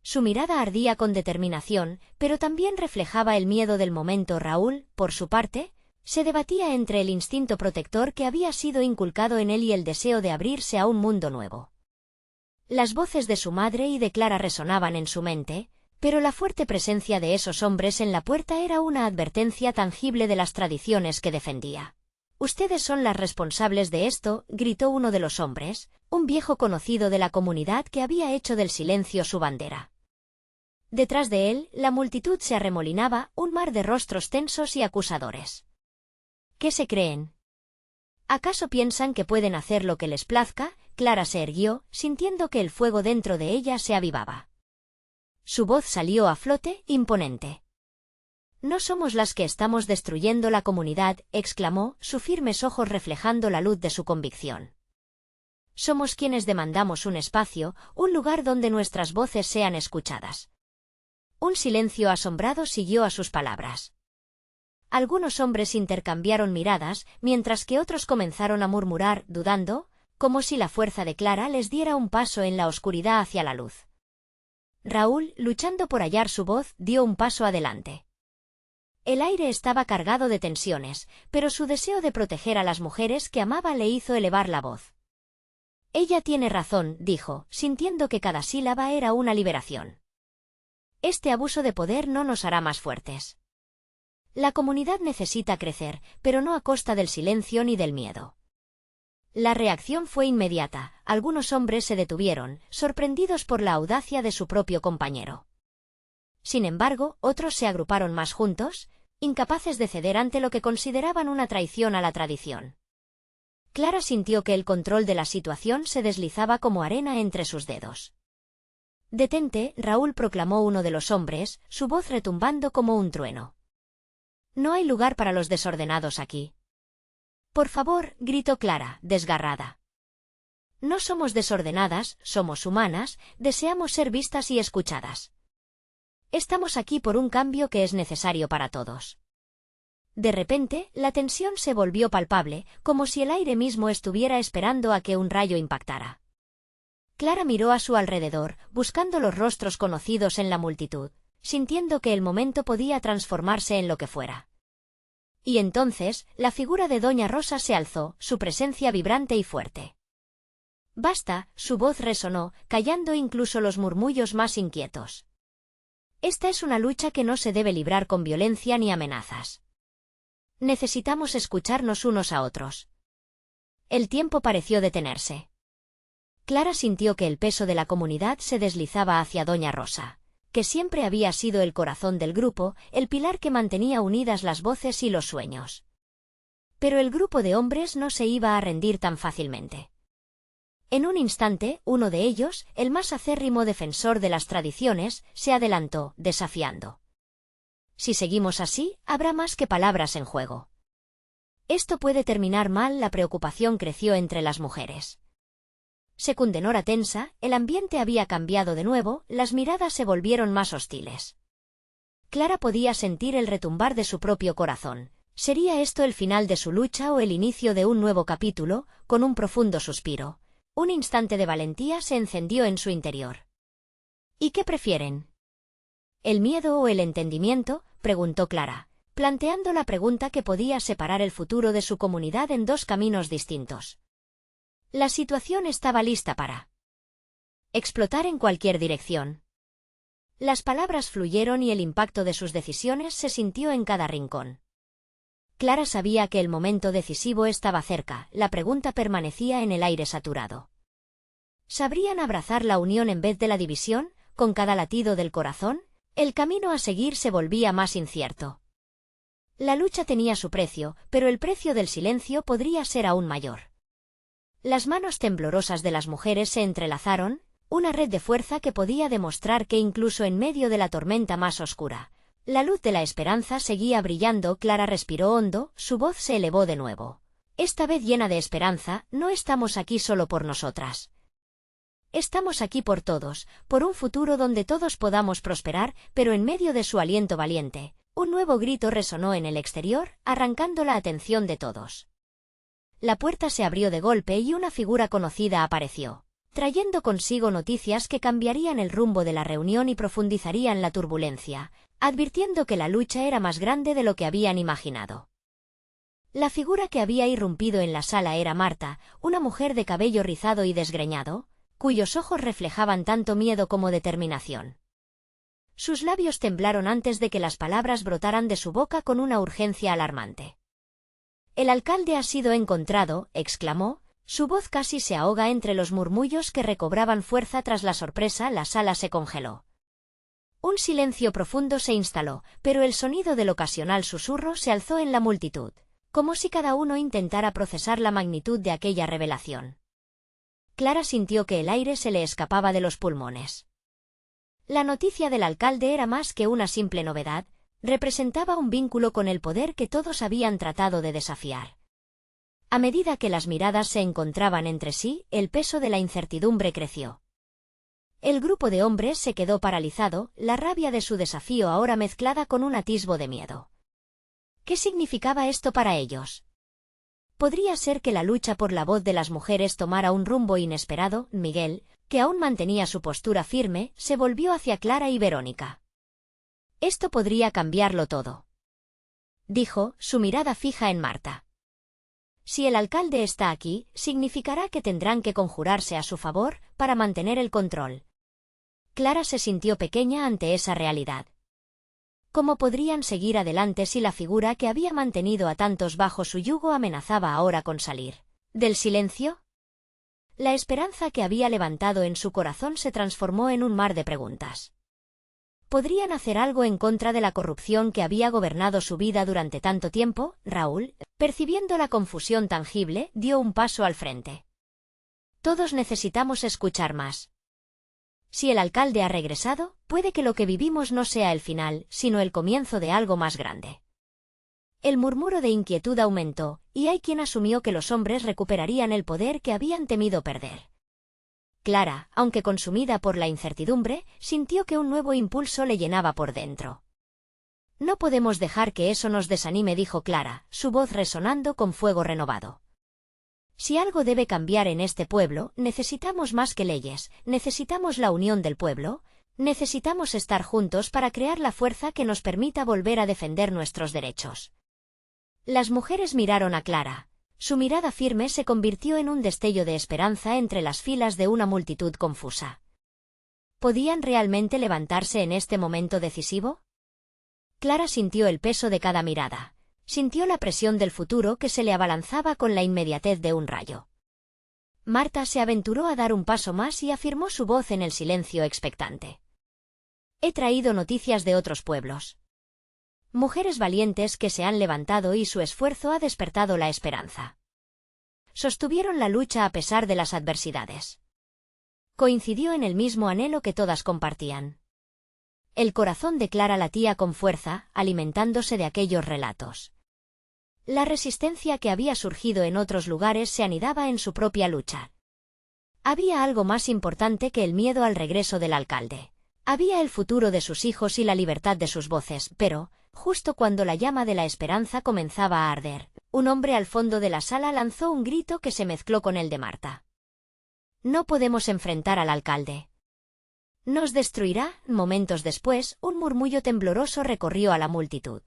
Su mirada ardía con determinación, pero también reflejaba el miedo del momento. Raúl, por su parte, se debatía entre el instinto protector que había sido inculcado en él y el deseo de abrirse a un mundo nuevo. Las voces de su madre y de Clara resonaban en su mente, Pero la fuerte presencia de esos hombres en la puerta era una advertencia tangible de las tradiciones que defendía. «Ustedes son las responsables de esto», gritó uno de los hombres, un viejo conocido de la comunidad que había hecho del silencio su bandera. Detrás de él, la multitud se arremolinaba, un mar de rostros tensos y acusadores. ¿Qué se creen? ¿Acaso piensan que pueden hacer lo que les plazca? Clara se erguió, sintiendo que el fuego dentro de ella se avivaba. Su voz salió a flote, imponente. «No somos las que estamos destruyendo la comunidad», exclamó, sus firmes ojos reflejando la luz de su convicción. «Somos quienes demandamos un espacio, un lugar donde nuestras voces sean escuchadas». Un silencio asombrado siguió a sus palabras. Algunos hombres intercambiaron miradas, mientras que otros comenzaron a murmurar, dudando, como si la fuerza de Clara les diera un paso en la oscuridad hacia la luz. Raúl, luchando por hallar su voz, dio un paso adelante. El aire estaba cargado de tensiones, pero su deseo de proteger a las mujeres que amaba le hizo elevar la voz. «Ella tiene razón», dijo, sintiendo que cada sílaba era una liberación. «Este abuso de poder no nos hará más fuertes. La comunidad necesita crecer, pero no a costa del silencio ni del miedo». La reacción fue inmediata. Algunos hombres se detuvieron, sorprendidos por la audacia de su propio compañero. Sin embargo, otros se agruparon más juntos, incapaces de ceder ante lo que consideraban una traición a la tradición. Clara sintió que el control de la situación se deslizaba como arena entre sus dedos. «Detente», Raúl proclamó uno de los hombres, su voz retumbando como un trueno. «No hay lugar para los desordenados aquí». «Por favor», gritó Clara, desgarrada. «No somos desordenadas, somos humanas, deseamos ser vistas y escuchadas. Estamos aquí por un cambio que es necesario para todos». De repente, la tensión se volvió palpable, como si el aire mismo estuviera esperando a que un rayo impactara. Clara miró a su alrededor, buscando los rostros conocidos en la multitud, sintiendo que el momento podía transformarse en lo que fuera. Y entonces, la figura de Doña Rosa se alzó, su presencia vibrante y fuerte. «Basta», su voz resonó, callando incluso los murmullos más inquietos. «Esta es una lucha que no se debe librar con violencia ni amenazas. Necesitamos escucharnos unos a otros». El tiempo pareció detenerse. Clara sintió que el peso de la comunidad se deslizaba hacia Doña Rosa, que siempre había sido el corazón del grupo, el pilar que mantenía unidas las voces y los sueños. Pero el grupo de hombres no se iba a rendir tan fácilmente. En un instante, uno de ellos, el más acérrimo defensor de las tradiciones, se adelantó, desafiando. «Si seguimos así, habrá más que palabras en juego. Esto puede terminar mal». La preocupación creció entre las mujeres. Secundenora tensa, el ambiente había cambiado de nuevo, las miradas se volvieron más hostiles. Clara podía sentir el retumbar de su propio corazón. ¿Sería esto el final de su lucha o el inicio de un nuevo capítulo? Con un profundo suspiro, un instante de valentía se encendió en su interior. «¿Y qué prefieren? ¿El miedo o el entendimiento?», preguntó Clara, planteando la pregunta que podía separar el futuro de su comunidad en dos caminos distintos. La situación estaba lista para explotar en cualquier dirección. Las palabras fluyeron y el impacto de sus decisiones se sintió en cada rincón. Clara sabía que el momento decisivo estaba cerca, la pregunta permanecía en el aire saturado. ¿Sabrían abrazar la unión en vez de la división, con cada latido del corazón? El camino a seguir se volvía más incierto. La lucha tenía su precio, pero el precio del silencio podría ser aún mayor. Las manos temblorosas de las mujeres se entrelazaron, una red de fuerza que podía demostrar que incluso en medio de la tormenta más oscura, la luz de la esperanza seguía brillando. Clara respiró hondo, su voz se elevó de nuevo. Esta vez llena de esperanza, no estamos aquí solo por nosotras. Estamos aquí por todos, por un futuro donde todos podamos prosperar, pero en medio de su aliento valiente, un nuevo grito resonó en el exterior, arrancando la atención de todos. La puerta se abrió de golpe y una figura conocida apareció, trayendo consigo noticias que cambiarían el rumbo de la reunión y profundizarían la turbulencia, advirtiendo que la lucha era más grande de lo que habían imaginado. La figura que había irrumpido en la sala era Marta, una mujer de cabello rizado y desgreñado, cuyos ojos reflejaban tanto miedo como determinación. Sus labios temblaron antes de que las palabras brotaran de su boca con una urgencia alarmante. «El alcalde ha sido encontrado», exclamó. Su voz casi se ahoga entre los murmullos que recobraban fuerza tras la sorpresa. La sala se congeló. Un silencio profundo se instaló, pero el sonido del ocasional susurro se alzó en la multitud, como si cada uno intentara procesar la magnitud de aquella revelación. Clara sintió que el aire se le escapaba de los pulmones. La noticia del alcalde era más que una simple novedad, representaba un vínculo con el poder que todos habían tratado de desafiar. A medida que las miradas se encontraban entre sí, el peso de la incertidumbre creció. El grupo de hombres se quedó paralizado, la rabia de su desafío ahora mezclada con un atisbo de miedo. ¿Qué significaba esto para ellos? Podría ser que la lucha por la voz de las mujeres tomara un rumbo inesperado. Miguel, que aún mantenía su postura firme, se volvió hacia Clara y Verónica. «Esto podría cambiarlo todo», dijo, su mirada fija en Marta. «Si el alcalde está aquí, significará que tendrán que conjurarse a su favor para mantener el control». Clara se sintió pequeña ante esa realidad. ¿Cómo podrían seguir adelante si la figura que había mantenido a tantos bajo su yugo amenazaba ahora con salir del silencio? La esperanza que había levantado en su corazón se transformó en un mar de preguntas. ¿Podrían hacer algo en contra de la corrupción que había gobernado su vida durante tanto tiempo? Raúl, percibiendo la confusión tangible, dio un paso al frente. «Todos necesitamos escuchar más. Si el alcalde ha regresado, puede que lo que vivimos no sea el final, sino el comienzo de algo más grande». El murmuro de inquietud aumentó, y hay quien asumió que los hombres recuperarían el poder que habían temido perder. Clara, aunque consumida por la incertidumbre, sintió que un nuevo impulso le llenaba por dentro. «No podemos dejar que eso nos desanime», dijo Clara, su voz resonando con fuego renovado. «Si algo debe cambiar en este pueblo, necesitamos más que leyes, necesitamos la unión del pueblo, necesitamos estar juntos para crear la fuerza que nos permita volver a defender nuestros derechos». Las mujeres miraron a Clara. Su mirada firme se convirtió en un destello de esperanza entre las filas de una multitud confusa. ¿Podían realmente levantarse en este momento decisivo? Clara sintió el peso de cada mirada. Sintió la presión del futuro que se le abalanzaba con la inmediatez de un rayo. Marta se aventuró a dar un paso más y afirmó su voz en el silencio expectante. «He traído noticias de otros pueblos. Mujeres valientes que se han levantado y su esfuerzo ha despertado la esperanza. Sostuvieron la lucha a pesar de las adversidades. Coincidió en el mismo anhelo que todas compartían». El corazón de Clara latía con fuerza, alimentándose de aquellos relatos. La resistencia que había surgido en otros lugares se anidaba en su propia lucha. Había algo más importante que el miedo al regreso del alcalde. Había el futuro de sus hijos y la libertad de sus voces, pero, justo cuando la llama de la esperanza comenzaba a arder, un hombre al fondo de la sala lanzó un grito que se mezcló con el de Marta. «No podemos enfrentar al alcalde. Nos destruirá». Momentos después, un murmullo tembloroso recorrió a la multitud.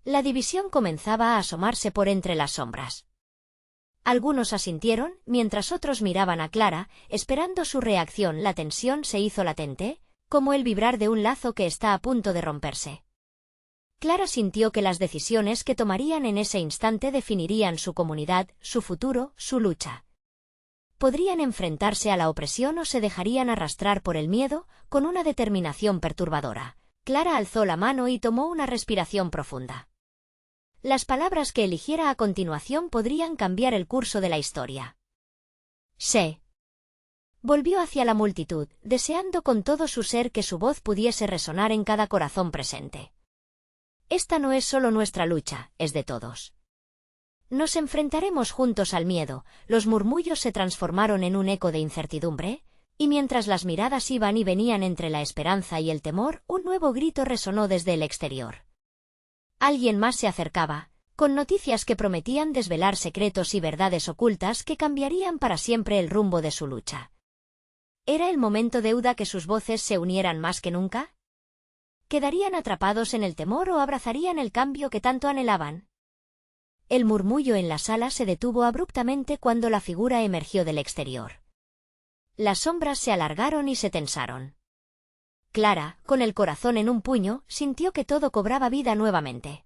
La división comenzaba a asomarse por entre las sombras. Algunos asintieron, mientras otros miraban a Clara, esperando su reacción. La tensión se hizo latente, como el vibrar de un lazo que está a punto de romperse. Clara sintió que las decisiones que tomarían en ese instante definirían su comunidad, su futuro, su lucha. Podrían enfrentarse a la opresión o se dejarían arrastrar por el miedo, con una determinación perturbadora. Clara alzó la mano y tomó una respiración profunda. Las palabras que eligiera a continuación podrían cambiar el curso de la historia. «Sé». Volvió hacia la multitud, deseando con todo su ser que su voz pudiese resonar en cada corazón presente. «Esta no es solo nuestra lucha, es de todos. Nos enfrentaremos juntos al miedo». Los murmullos se transformaron en un eco de incertidumbre, y mientras las miradas iban y venían entre la esperanza y el temor, un nuevo grito resonó desde el exterior. Alguien más se acercaba, con noticias que prometían desvelar secretos y verdades ocultas que cambiarían para siempre el rumbo de su lucha. ¿Era el momento deuda que sus voces se unieran más que nunca? ¿Quedarían atrapados en el temor o abrazarían el cambio que tanto anhelaban? El murmullo en la sala se detuvo abruptamente cuando la figura emergió del exterior. Las sombras se alargaron y se tensaron. Clara, con el corazón en un puño, sintió que todo cobraba vida nuevamente.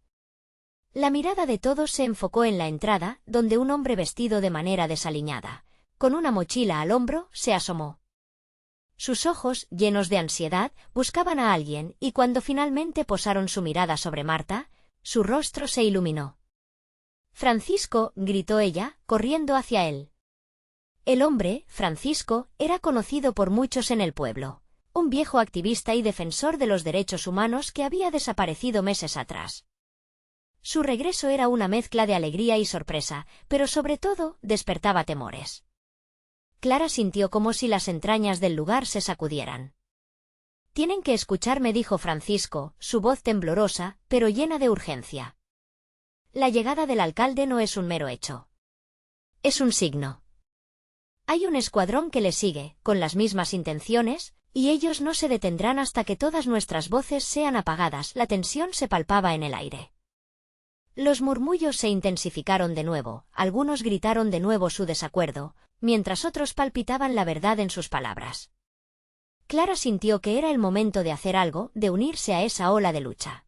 La mirada de todos se enfocó en la entrada, donde un hombre vestido de manera desaliñada, con una mochila al hombro, se asomó. Sus ojos, llenos de ansiedad, buscaban a alguien, y cuando finalmente posaron su mirada sobre Marta, su rostro se iluminó. «Francisco», gritó ella, corriendo hacia él. El hombre, Francisco, era conocido por muchos en el pueblo, un viejo activista y defensor de los derechos humanos que había desaparecido meses atrás. Su regreso era una mezcla de alegría y sorpresa, pero sobre todo, despertaba temores. Clara sintió como si las entrañas del lugar se sacudieran. «Tienen que escucharme», dijo Francisco, su voz temblorosa, pero llena de urgencia. «La llegada del alcalde no es un mero hecho. Es un signo. Hay un escuadrón que le sigue, con las mismas intenciones, y ellos no se detendrán hasta que todas nuestras voces sean apagadas». La tensión se palpaba en el aire. Los murmullos se intensificaron de nuevo, algunos gritaron de nuevo su desacuerdo, mientras otros palpitaban la verdad en sus palabras. Clara sintió que era el momento de hacer algo, de unirse a esa ola de lucha.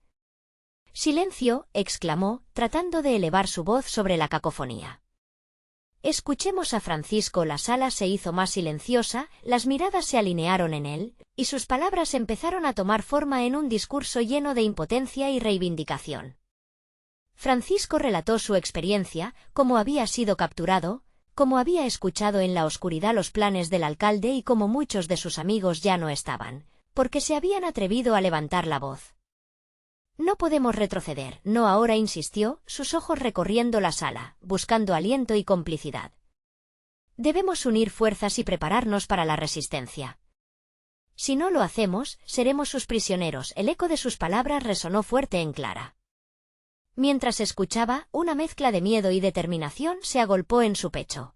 «Silencio», exclamó, tratando de elevar su voz sobre la cacofonía. «Escuchemos a Francisco». La sala se hizo más silenciosa, las miradas se alinearon en él, y sus palabras empezaron a tomar forma en un discurso lleno de impotencia y reivindicación. Francisco relató su experiencia, cómo había sido capturado, cómo había escuchado en la oscuridad los planes del alcalde y cómo muchos de sus amigos ya no estaban, porque se habían atrevido a levantar la voz. «No podemos retroceder», no ahora, insistió, sus ojos recorriendo la sala, buscando aliento y complicidad. «Debemos unir fuerzas y prepararnos para la resistencia. Si no lo hacemos, seremos sus prisioneros». El eco de sus palabras resonó fuerte en Clara. Mientras escuchaba, una mezcla de miedo y determinación se agolpó en su pecho.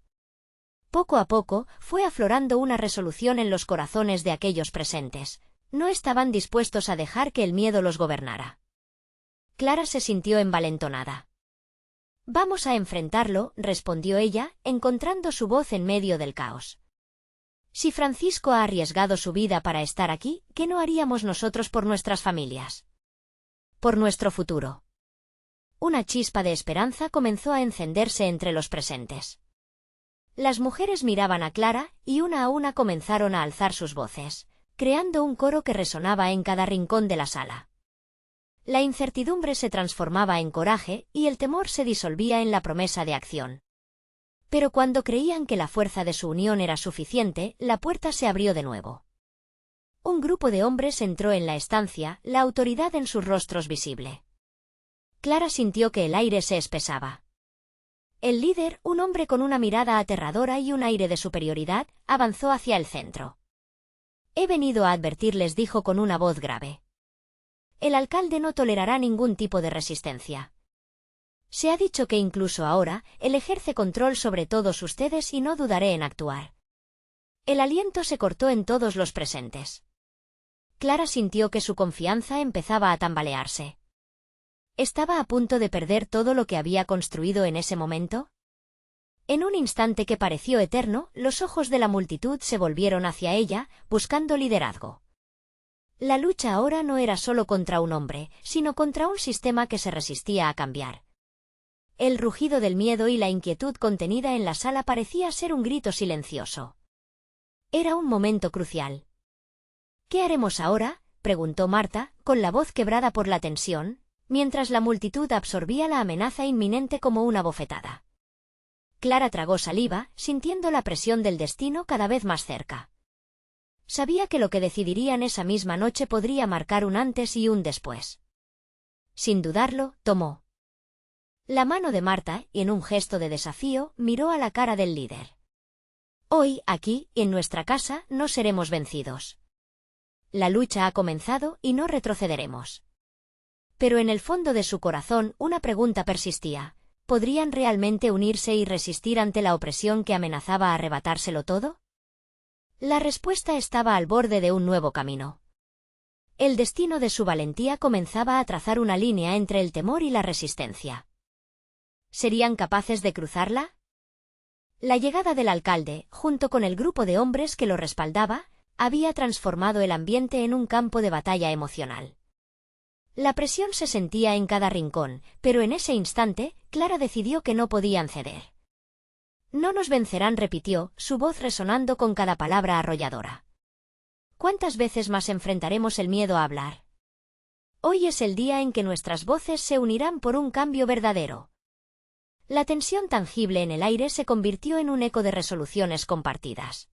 Poco a poco, fue aflorando una resolución en los corazones de aquellos presentes. No estaban dispuestos a dejar que el miedo los gobernara. Clara se sintió envalentonada. «Vamos a enfrentarlo», respondió ella, encontrando su voz en medio del caos. «Si Francisco ha arriesgado su vida para estar aquí, ¿qué no haríamos nosotros por nuestras familias? Por nuestro futuro». Una chispa de esperanza comenzó a encenderse entre los presentes. Las mujeres miraban a Clara, y una a una comenzaron a alzar sus voces, creando un coro que resonaba en cada rincón de la sala. La incertidumbre se transformaba en coraje, y el temor se disolvía en la promesa de acción. Pero cuando creían que la fuerza de su unión era suficiente, la puerta se abrió de nuevo. Un grupo de hombres entró en la estancia, la autoridad en sus rostros visible. Clara sintió que el aire se espesaba. El líder, un hombre con una mirada aterradora y un aire de superioridad, avanzó hacia el centro. «He venido a advertirles», dijo con una voz grave. «El alcalde no tolerará ningún tipo de resistencia. Se ha dicho que incluso ahora, él ejerce control sobre todos ustedes y no dudaré en actuar». El aliento se cortó en todos los presentes. Clara sintió que su confianza empezaba a tambalearse. ¿Estaba a punto de perder todo lo que había construido en ese momento? En un instante que pareció eterno, los ojos de la multitud se volvieron hacia ella, buscando liderazgo. La lucha ahora no era solo contra un hombre, sino contra un sistema que se resistía a cambiar. El rugido del miedo y la inquietud contenida en la sala parecía ser un grito silencioso. Era un momento crucial. «¿Qué haremos ahora?», preguntó Marta, con la voz quebrada por la tensión, mientras la multitud absorbía la amenaza inminente como una bofetada. Clara tragó saliva, sintiendo la presión del destino cada vez más cerca. Sabía que lo que decidirían esa misma noche podría marcar un antes y un después. Sin dudarlo, tomó la mano de Marta y, en un gesto de desafío, miró a la cara del líder. «Hoy, aquí, en nuestra casa, no seremos vencidos. La lucha ha comenzado y no retrocederemos». Pero en el fondo de su corazón una pregunta persistía: ¿podrían realmente unirse y resistir ante la opresión que amenazaba arrebatárselo todo? La respuesta estaba al borde de un nuevo camino. El destino de su valentía comenzaba a trazar una línea entre el temor y la resistencia. ¿Serían capaces de cruzarla? La llegada del alcalde, junto con el grupo de hombres que lo respaldaba, había transformado el ambiente en un campo de batalla emocional. La presión se sentía en cada rincón, pero en ese instante, Clara decidió que no podían ceder. No nos vencerán, repitió, su voz resonando con cada palabra arrolladora. ¿Cuántas veces más enfrentaremos el miedo a hablar? Hoy es el día en que nuestras voces se unirán por un cambio verdadero. La tensión tangible en el aire se convirtió en un eco de resoluciones compartidas.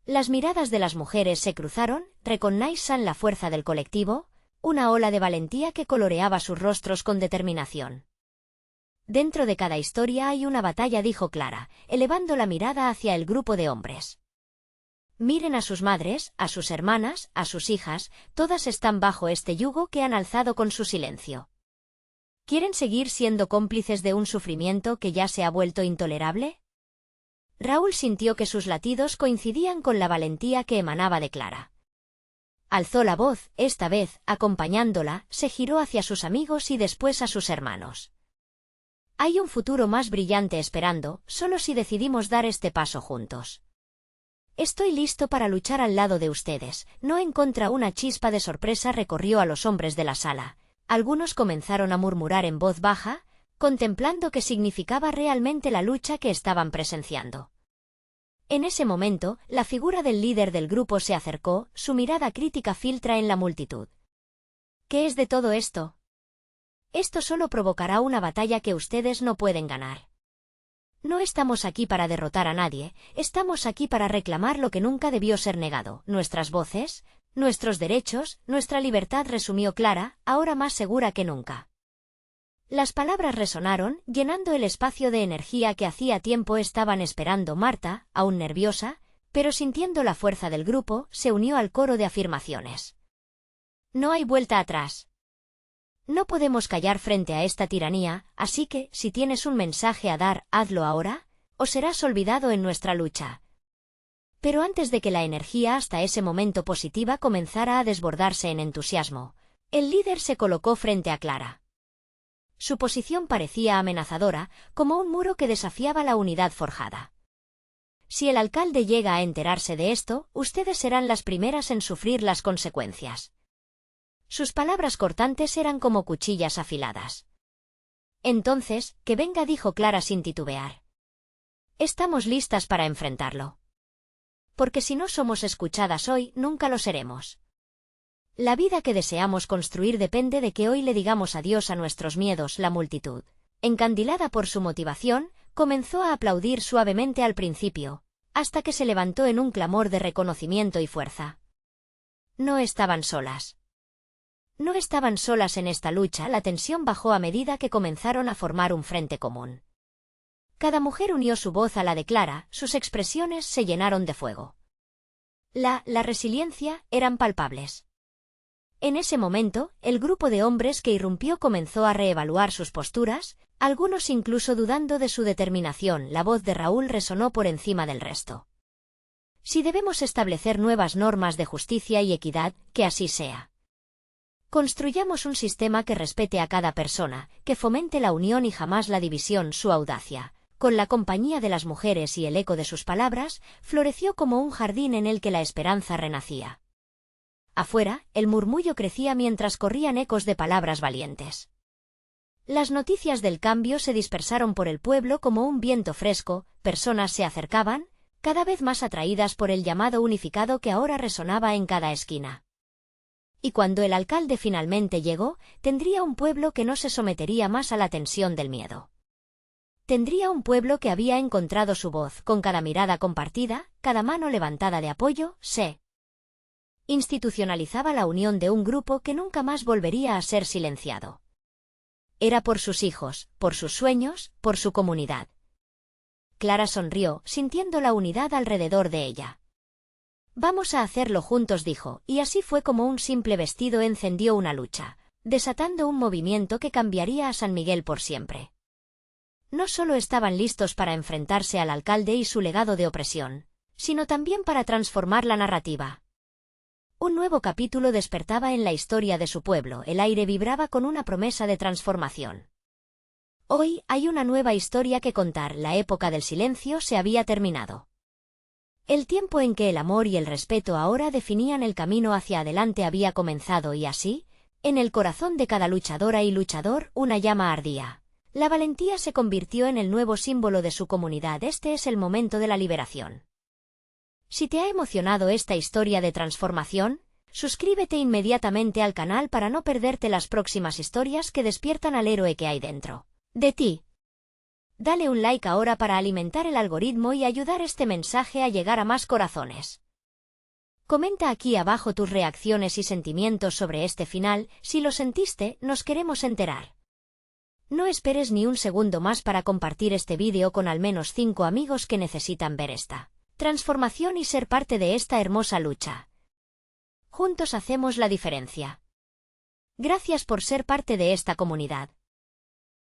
Las miradas de las mujeres se cruzaron, reconoció la fuerza del colectivo, una ola de valentía que coloreaba sus rostros con determinación. Dentro de cada historia hay una batalla, dijo Clara, elevando la mirada hacia el grupo de hombres. Miren a sus madres, a sus hermanas, a sus hijas, todas están bajo este yugo que han alzado con su silencio. ¿Quieren seguir siendo cómplices de un sufrimiento que ya se ha vuelto intolerable? Raúl sintió que sus latidos coincidían con la valentía que emanaba de Clara. Alzó la voz, esta vez, acompañándola, se giró hacia sus amigos y después a sus hermanos. Hay un futuro más brillante esperando, solo si decidimos dar este paso juntos. Estoy listo para luchar al lado de ustedes. No en contra. Una chispa de sorpresa recorrió a los hombres de la sala. Algunos comenzaron a murmurar en voz baja, contemplando qué significaba realmente la lucha que estaban presenciando. En ese momento, la figura del líder del grupo se acercó, su mirada crítica filtra en la multitud. ¿Qué es de todo esto? Esto solo provocará una batalla que ustedes no pueden ganar. No estamos aquí para derrotar a nadie, estamos aquí para reclamar lo que nunca debió ser negado, nuestras voces, nuestros derechos, nuestra libertad, resumió Clara, ahora más segura que nunca. Las palabras resonaron, llenando el espacio de energía que hacía tiempo estaban esperando. Marta, aún nerviosa, pero sintiendo la fuerza del grupo, se unió al coro de afirmaciones. No hay vuelta atrás. No podemos callar frente a esta tiranía, así que, si tienes un mensaje a dar, hazlo ahora, o serás olvidado en nuestra lucha. Pero antes de que la energía hasta ese momento positiva comenzara a desbordarse en entusiasmo, el líder se colocó frente a Clara. Su posición parecía amenazadora, como un muro que desafiaba la unidad forjada. Si el alcalde llega a enterarse de esto, ustedes serán las primeras en sufrir las consecuencias. Sus palabras cortantes eran como cuchillas afiladas. Entonces, que venga, dijo Clara sin titubear. Estamos listas para enfrentarlo. Porque si no somos escuchadas hoy, nunca lo seremos. La vida que deseamos construir depende de que hoy le digamos adiós a nuestros miedos. La multitud, encandilada por su motivación, comenzó a aplaudir suavemente al principio, hasta que se levantó en un clamor de reconocimiento y fuerza. No estaban solas. No estaban solas en esta lucha. La tensión bajó a medida que comenzaron a formar un frente común. Cada mujer unió su voz a la de Clara, sus expresiones se llenaron de fuego. La resiliencia eran palpables. En ese momento, el grupo de hombres que irrumpió comenzó a reevaluar sus posturas, algunos incluso dudando de su determinación. La voz de Raúl resonó por encima del resto. Si debemos establecer nuevas normas de justicia y equidad, que así sea. Construyamos un sistema que respete a cada persona, que fomente la unión y jamás la división. Su audacia, con la compañía de las mujeres y el eco de sus palabras, floreció como un jardín en el que la esperanza renacía. Afuera, el murmullo crecía mientras corrían ecos de palabras valientes. Las noticias del cambio se dispersaron por el pueblo como un viento fresco, personas se acercaban, cada vez más atraídas por el llamado unificado que ahora resonaba en cada esquina. Y cuando el alcalde finalmente llegó, tendría un pueblo que no se sometería más a la tensión del miedo. Tendría un pueblo que había encontrado su voz, con cada mirada compartida, cada mano levantada de apoyo, se institucionalizaba la unión de un grupo que nunca más volvería a ser silenciado. Era por sus hijos, por sus sueños, por su comunidad. Clara sonrió, sintiendo la unidad alrededor de ella. Vamos a hacerlo juntos, dijo, y así fue como un simple vestido encendió una lucha, desatando un movimiento que cambiaría a San Miguel por siempre. No solo estaban listos para enfrentarse al alcalde y su legado de opresión, sino también para transformar la narrativa. Un nuevo capítulo despertaba en la historia de su pueblo, el aire vibraba con una promesa de transformación. Hoy hay una nueva historia que contar, la época del silencio se había terminado. El tiempo en que el amor y el respeto ahora definían el camino hacia adelante había comenzado y así, en el corazón de cada luchadora y luchador, una llama ardía. La valentía se convirtió en el nuevo símbolo de su comunidad. Este es el momento de la liberación. Si te ha emocionado esta historia de transformación, suscríbete inmediatamente al canal para no perderte las próximas historias que despiertan al héroe que hay dentro de ti. Dale un like ahora para alimentar el algoritmo y ayudar este mensaje a llegar a más corazones. Comenta aquí abajo tus reacciones y sentimientos sobre este final. Si lo sentiste, nos queremos enterar. No esperes ni un segundo más para compartir este vídeo con al menos 5 amigos que necesitan ver esta transformación y ser parte de esta hermosa lucha. Juntos hacemos la diferencia. Gracias por ser parte de esta comunidad.